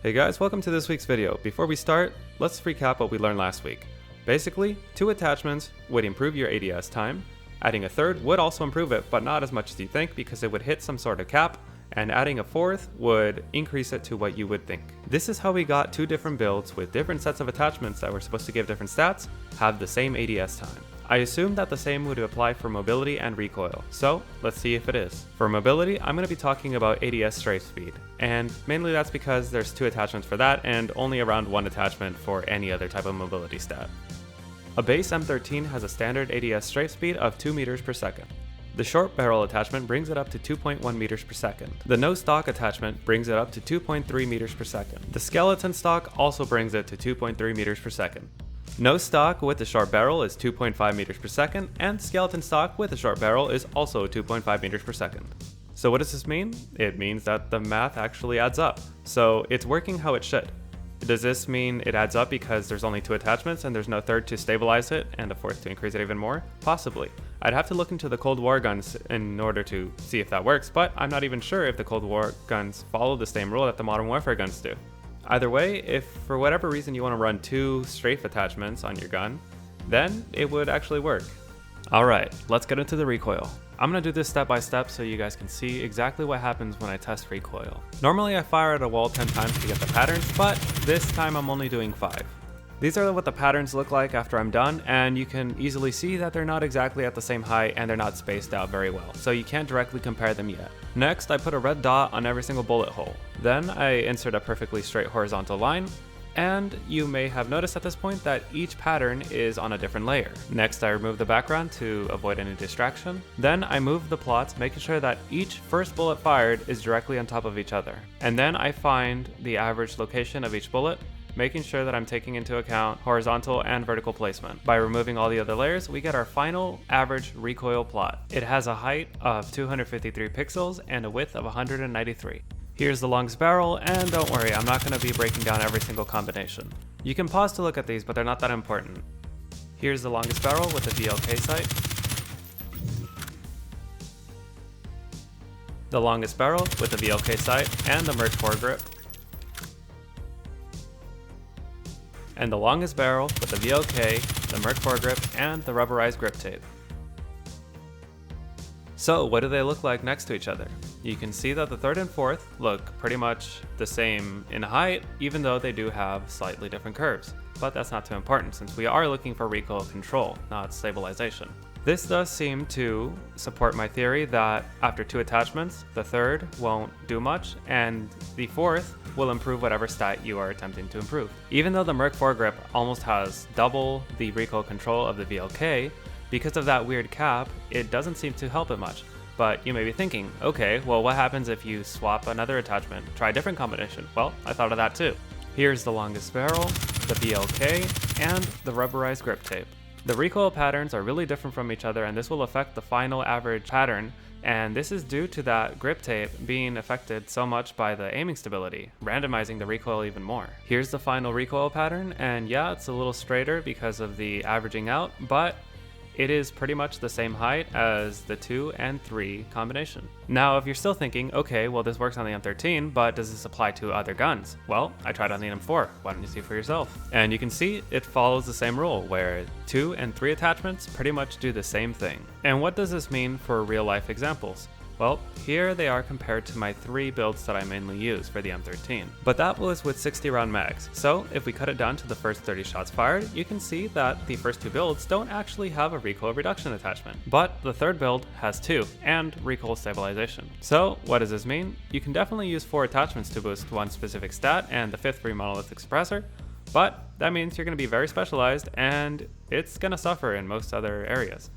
Hey guys, welcome to this week's video. Before we start, let's recap what we learned last week. Basically, 2 attachments would improve your ADS time, adding a third would also improve it, but not as much as you think because it would hit some sort of cap, and adding a fourth would increase it to what you would think. This is how we got 2 different builds with different sets of attachments that were supposed to give different stats, have the same ADS time. I assume that the same would apply for mobility and recoil, so let's see if it is. For mobility, I'm going to be talking about ADS strafe speed, and mainly that's because there's 2 attachments for that and only around 1 attachment for any other type of mobility stat. A base M13 has a standard ADS strafe speed of 2 meters per second. The short barrel attachment brings it up to 2.1 meters per second. The no stock attachment brings it up to 2.3 meters per second. The skeleton stock also brings it to 2.3 meters per second. No stock with the short barrel is 2.5 meters per second, and skeleton stock with a short barrel is also 2.5 meters per second. So what does this mean? It means that the math actually adds up. So it's working how it should. Does this mean it adds up because there's only 2 attachments and there's no third to stabilize it and a fourth to increase it even more? Possibly. I'd have to look into the Cold War guns in order to see if that works, but I'm not even sure if the Cold War guns follow the same rule that the Modern Warfare guns do. Either way, if for whatever reason you want to run 2 strafe attachments on your gun, then it would actually work. Alright, let's get into the recoil. I'm going to do this step by step so you guys can see exactly what happens when I test recoil. Normally I fire at a wall 10 times to get the patterns, but this time I'm only doing 5. These are what the patterns look like after I'm done, and you can easily see that they're not exactly at the same height and they're not spaced out very well, so you can't directly compare them yet. Next, I put a red dot on every single bullet hole. Then I insert a perfectly straight horizontal line, and you may have noticed at this point that each pattern is on a different layer. Next, I remove the background to avoid any distraction. Then I move the plots, making sure that each first bullet fired is directly on top of each other. And then I find the average location of each bullet, making sure that I'm taking into account horizontal and vertical placement. By removing all the other layers, we get our final average recoil plot. It has a height of 253 pixels and a width of 193. Here's the longest barrel, and don't worry, I'm not going to be breaking down every single combination. You can pause to look at these, but they're not that important. Here's the longest barrel with the VLK sight. The longest barrel with the VLK sight and the merge foregrip. And the longest barrel with the VLK, the merge foregrip, and the rubberized grip tape. So what do they look like next to each other? You can see that the third and fourth look pretty much the same in height, even though they do have slightly different curves. But that's not too important since we are looking for recoil control, not stabilization. This does seem to support my theory that after 2 attachments, the third won't do much, and the fourth will improve whatever stat you are attempting to improve. Even though the Merc foregrip almost has double the recoil control of the VLK, because of that weird cap, it doesn't seem to help it much. But you may be thinking, okay, well what happens if you swap another attachment, try a different combination? Well, I thought of that too. Here's the longest barrel, the VLK, and the rubberized grip tape. The recoil patterns are really different from each other, and this will affect the final average pattern, and this is due to that grip tape being affected so much by the aiming stability, randomizing the recoil even more. Here's the final recoil pattern, and yeah, it's a little straighter because of the averaging out, but it is pretty much the same height as the 2 and 3 combination. Now, if you're still thinking, okay, well this works on the M13, but does this apply to other guns? Well, I tried on the M4, why don't you see for yourself? And you can see it follows the same rule, where 2 and 3 attachments pretty much do the same thing. And what does this mean for real life examples? Well, here they are compared to my 3 builds that I mainly use for the M13. But that was with 60 round mags, so if we cut it down to the first 30 shots fired, you can see that the first 2 builds don't actually have a recoil reduction attachment. But the third build has 2, and recoil stabilization. So what does this mean? You can definitely use 4 attachments to boost one specific stat and the 5th free monolithic suppressor, but that means you're going to be very specialized and it's going to suffer in most other areas.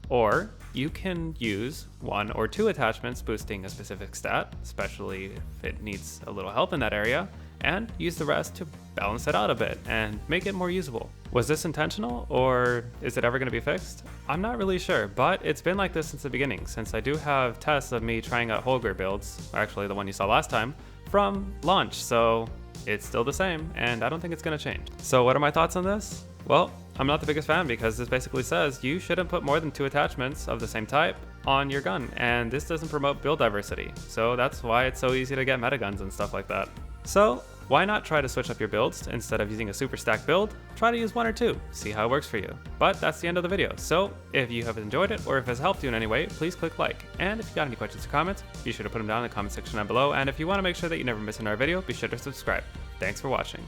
Or you can use 1 or 2 attachments boosting a specific stat, especially if it needs a little help in that area, and use the rest to balance it out a bit and make it more usable. Was this intentional, or is it ever going to be fixed? I'm not really sure, but it's been like this since the beginning, since I do have tests of me trying out Holger builds, actually the one you saw last time, from launch, so it's still the same, and I don't think it's going to change. So what are my thoughts on this? Well, I'm not the biggest fan because this basically says you shouldn't put more than 2 attachments of the same type on your gun, and this doesn't promote build diversity, so that's why it's so easy to get meta guns and stuff like that. So Why not try to switch up your builds? Instead of using a super stack build, try to use 1 or 2, see how it works for you. But that's the end of the video, so if you have enjoyed it or if it's helped you in any way, please click like. And if you got any questions or comments, be sure to put them down in the comment section down below, and if you want to make sure that you never miss another video, be sure to subscribe. Thanks for watching.